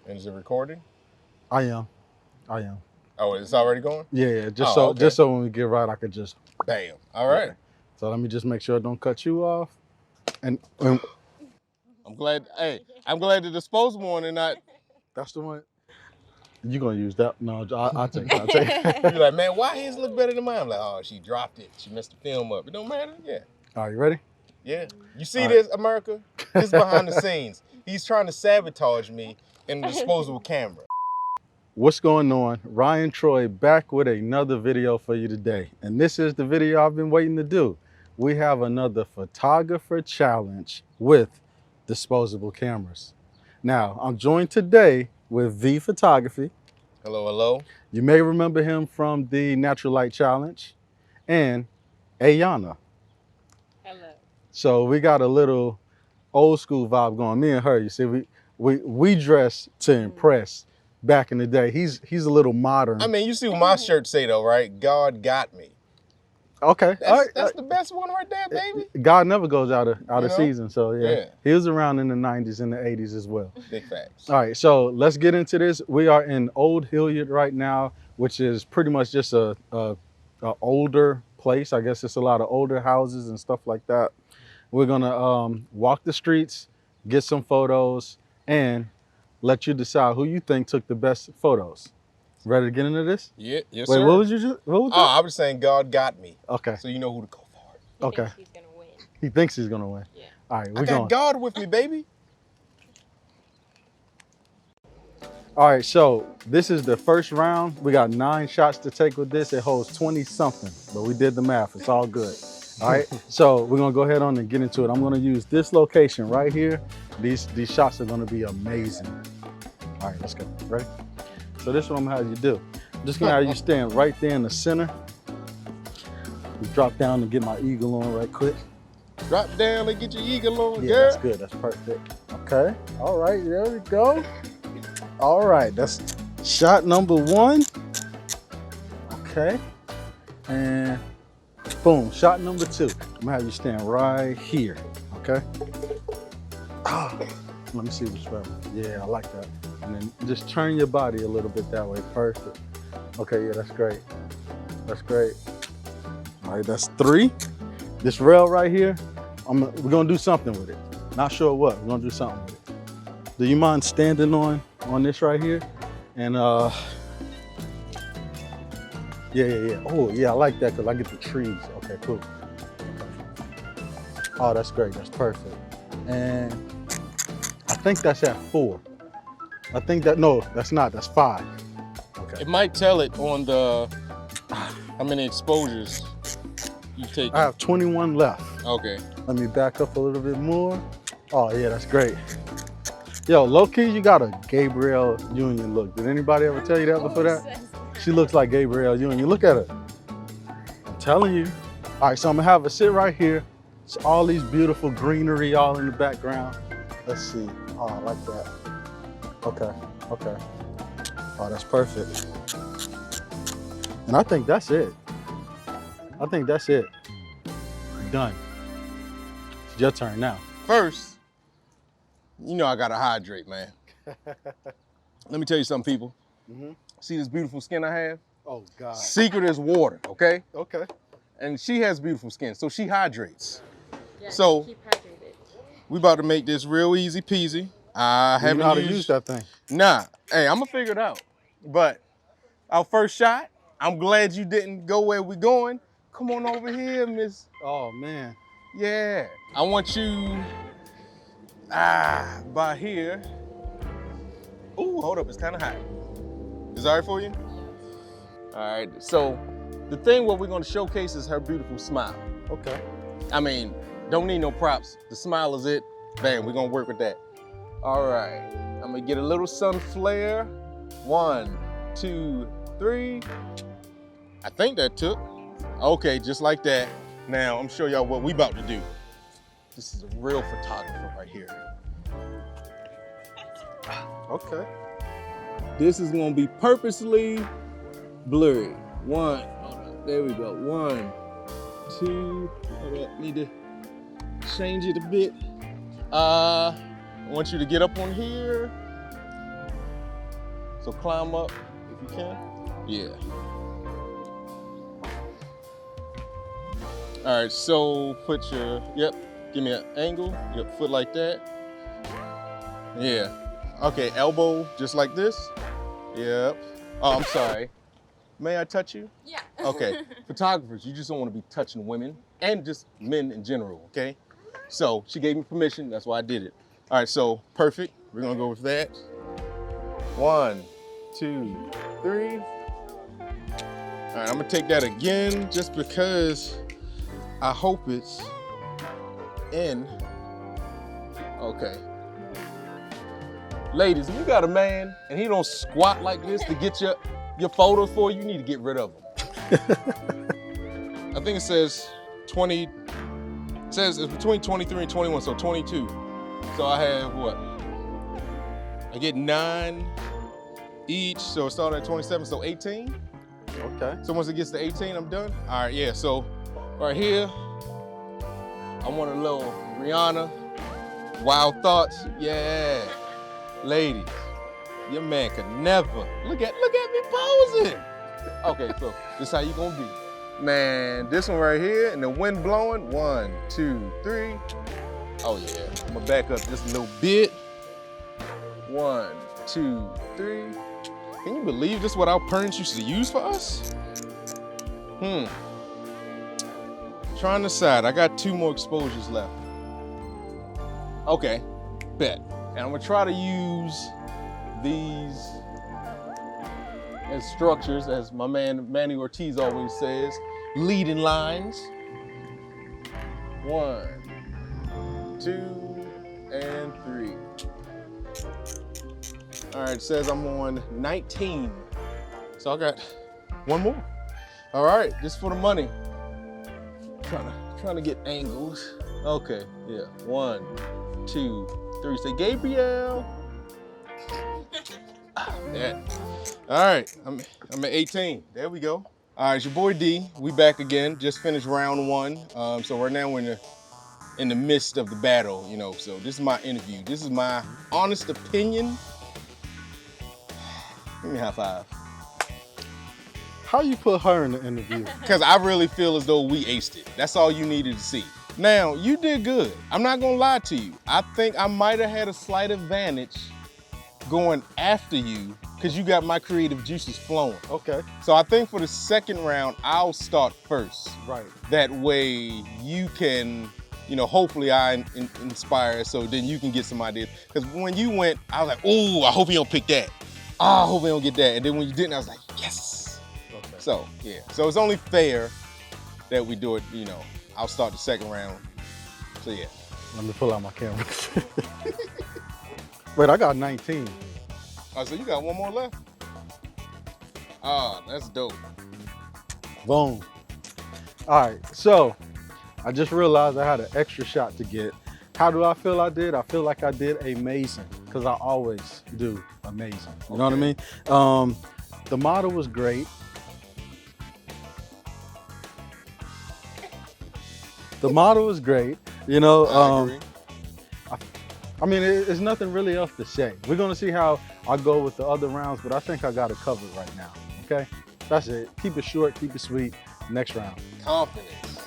And is it recording? I am. Oh, it's already going? Yeah, just so when we get right, I could just bam. All right. Yeah. So let me just make sure I don't cut you off. And I'm glad. Hey, I'm glad the disposable one and not. That's the one. You gonna use that? No, I'll take it. You're like, man, why his look better than mine? I'm like, oh, she dropped it. She messed the film up. It don't matter. Yeah. All right, you ready? Yeah. You see this, America? This is behind the scenes. He's trying to sabotage me in the disposable camera. What's going on? Ryan Troy back with another video for you today. And this is the video I've been waiting to do. We have another photographer challenge with disposable cameras. Now, I'm joined today with V Photography. Hello, hello. You may remember him from the Natural Light Challenge, and Ayana. Hello. So we got a little old school vibe going. Me and her, you see, we dress to impress back in the day. He's a little modern. I mean, you see what my shirt say though, right? God got me. Okay. That's the best one right there, baby. God never goes out of season. So yeah, he was around in the 90s and the 80s as well. Big facts. All right, so let's get into this. We are in Old Hilliard right now, which is pretty much just a older place. I guess it's a lot of older houses and stuff like that. We're gonna walk the streets, get some photos, and let you decide who you think took the best photos. Ready to get into this? Yeah, yes, Wait, sir. what was you just? What was that? I was saying God got me. Okay. So you know who to go for. Okay. He's gonna win. He thinks he's gonna win. Yeah. All right, I we're got going. God with me, baby. All right, so this is the first round. We got 9 shots to take with this. It holds 20 something, but we did the math. It's all good. All right, so we're gonna go ahead on and get into it. I'm gonna use this location right here. These shots are gonna be amazing. All right, let's go. Ready? So this is what I'm gonna have you do. I'm just gonna have you stand right there in the center. We drop down and get my eagle on right quick. Drop down and get your eagle on, Yeah, girl. that's good. That's perfect. Okay. All right, there we go. All right, that's shot number 1. Okay. And boom, shot number 2. I'm gonna have you stand right here. Okay. Let me see which way. Yeah, I like that. And then just turn your body a little bit that way. Perfect. Okay, yeah, that's great. That's great. All right, that's 3. This rail right here, we're gonna do something with it. Not sure what, we're gonna do something with it. Do you mind standing on this right here? And yeah. Oh yeah, I like that because I get the trees. Okay, cool. Oh, that's great, that's perfect. And I think that's at 4. I think no, that's not, that's 5. Okay. It might tell it on the how many exposures you take. I have 21 left. Okay. Let me back up a little bit more. Oh yeah, that's great. Yo, low-key, you got a Gabrielle Union look. Did anybody ever tell you that before that? She looks like Gabrielle Union. Look at her. I'm telling you. All right, so I'm gonna have her sit right here. It's all these beautiful greenery all in the background. Let's see. Oh, I like that. Okay. Oh, that's perfect. And I think that's it. Done. It's your turn now. First, you know I gotta hydrate, man. Let me tell you something, people. See this beautiful skin I have? Oh, God. Secret is water, okay? Okay. And she has beautiful skin, so she hydrates. Yeah, So, keep hydrated. we about to make this real easy peasy. I haven't You know how to used use that thing. Nah, hey, I'm gonna figure it out. But our first shot, I'm glad you didn't go where we going. Come on over here, miss. Oh, man. Yeah. I want you, by here. Ooh, hold up, it's kind of hot. Is that all right for you? All right, so the thing what we're gonna showcase is her beautiful smile. Okay. I mean, don't need no props. The smile is it. Bam, we're gonna work with that. All right, I'm gonna get a little sun flare. 1, 2, 3. I think that took. Okay, just like that. Now, I'm gonna show y'all what we about to do. This is a real photographer right here. Okay. This is gonna be purposely blurry. 1, hold on, there we go. 1, 2, hold up, need to change it a bit. I want you to get up on here. So climb up if you can. Yeah. All right, so put your, yep, give me an angle. Yep, foot like that. Yeah. Okay, elbow just like this. Yep. Oh, I'm sorry. May I touch you? Yeah. Okay. Photographers, you just don't want to be touching women and just men in general, okay? So she gave me permission, that's why I did it. All right, so perfect. We're gonna go with that. 1, 2, 3. All right, I'm gonna take that again just because I hope it's in. Okay. Ladies, if you got a man and he don't squat like this to get your photos for you, you need to get rid of him. I think it says 20, it says it's between 23 and 21, so 22. So I have what? I get 9 each, so it started at 27, so 18. Okay. So once it gets to 18, I'm done. All right, yeah, so right here, I want a little Rihanna, Wild Thoughts, yeah. Ladies, your man could never, look at me posing. Okay, so this how you gonna be. Man, this one right here, and the wind blowing, 1, 2, 3. Oh yeah, I'm gonna back up just a little bit. 1, 2, 3. Can you believe this is what our parents used to use for us? Trying to decide, I got 2 more exposures left. Okay, bet. And I'm gonna try to use these as structures, as my man Manny Ortiz always says, leading lines. 1, 2, and 3. All right, it says I'm on 19. So I got 1 more. All right, just for the money. Trying to get angles. Okay, yeah, 1, 2, 3. Say Gabriel. Yeah. All right, I'm at 18. There we go. All right, it's your boy D. We back again. Just finished round 1. So right now we're in the midst of the battle, you know. So this is my interview. This is my honest opinion. Give me a high five. How you put her in the interview? Because I really feel as though we aced it. That's all you needed to see. Now, you did good. I'm not gonna lie to you. I think I might have had a slight advantage going after you because you got my creative juices flowing. Okay. So I think for the second round, I'll start first. Right. That way you can, you know, hopefully I inspire so then you can get some ideas. Because when you went, I was like, oh, I hope he don't pick that. Oh, I hope he don't get that. And then when you didn't, I was like, yes. Okay. So, yeah. So it's only fair that we do it, you know. I'll start the second round. So, yeah. Let me pull out my camera. Wait, I got 19. Oh, so you got 1 more left? Ah, that's dope. Boom. All right, so I just realized I had an extra shot to get. How do I feel I did? I feel like I did amazing because I always do amazing. You know what I mean? The model was great. The model was great. You know, I agree. I mean, there's nothing really else to say. We're gonna see how I go with the other rounds, but I think I got it covered right now, okay? That's it. Keep it short, keep it sweet. Next round. Confidence.